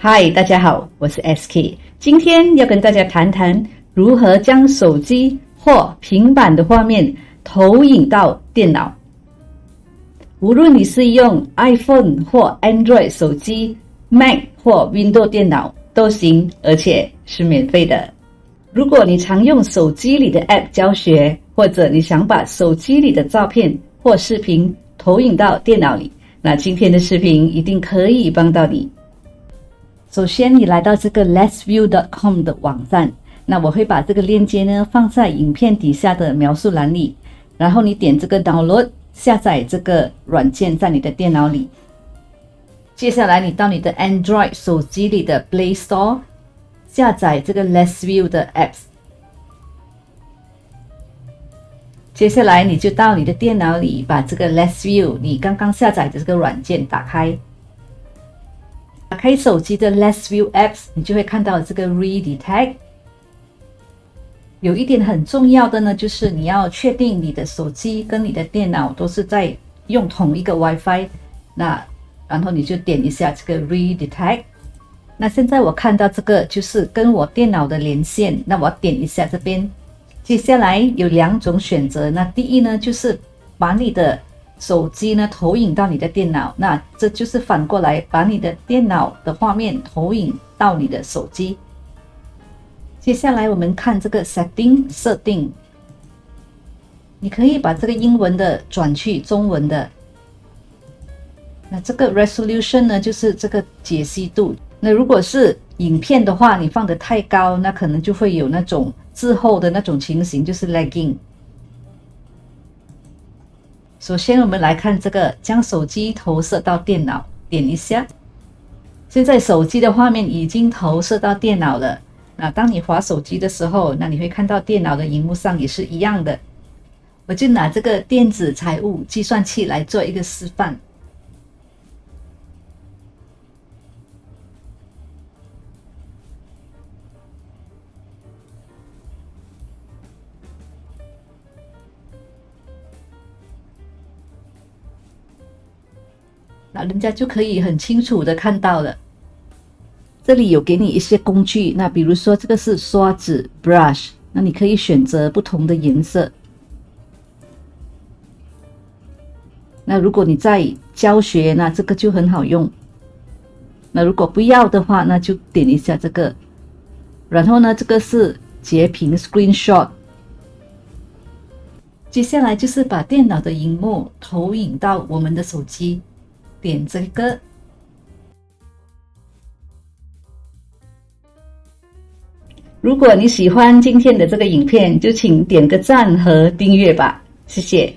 嗨，大家好，我是 SK， 今天要跟大家谈谈如何将手机或平板的画面投影到电脑。无论你是用 iPhone 或 Android 手机、Mac 或 Windows 电脑都行，而且是免费的。如果你常用手机里的 App 教学，或者你想把手机里的照片或视频投影到电脑里，那今天的视频一定可以帮到你。首先你来到这个 letsview.com 的网站，那我会把这个链接呢放在影片底下的描述栏里，然后你点这个 download 下载这个软件在你的电脑里。接下来你到你的 Android 手机里的 Play Store 下载这个 letsview 的 apps。接下来你就到你的电脑里把这个 letsview 你刚刚下载的这个软件打开。打开手机的 letsview apps， 你就会看到这个 redetect。有一点很重要的呢，就是你要确定你的手机跟你的电脑都是在用同一个 WiFi， 然后你就点一下这个 redetect。那现在我看到这个就是跟我电脑的连线，那我点一下这边。接下来有两种选择，那第一呢就是把你的手机呢投影到你的电脑，那这就是反过来把你的电脑的画面投影到你的手机。接下来我们看这个 setting 设定，你可以把这个英文的转去中文的。那这个 resolution 呢就是这个解析度，那如果是影片的话，你放得太高，那可能就会有那种滞后的那种情形，就是 lagging。首先我们来看这个将手机投射到电脑，点一下。现在手机的画面已经投射到电脑了，那当你滑手机的时候，那你会看到电脑的荧幕上也是一样的。我就拿这个电子财务计算器来做一个示范。那人家就可以很清楚的看到了。这里有给你一些工具，那比如说这个是刷子 brush， 那你可以选择不同的颜色。那如果你在教学，那这个就很好用。那如果不要的话，那就点一下这个。然后呢，这个是截屏 screenshot。接下来就是把电脑的荧幕投影到我们的手机。点这个。如果你喜欢今天的这个影片，就请点个赞和订阅吧，谢谢。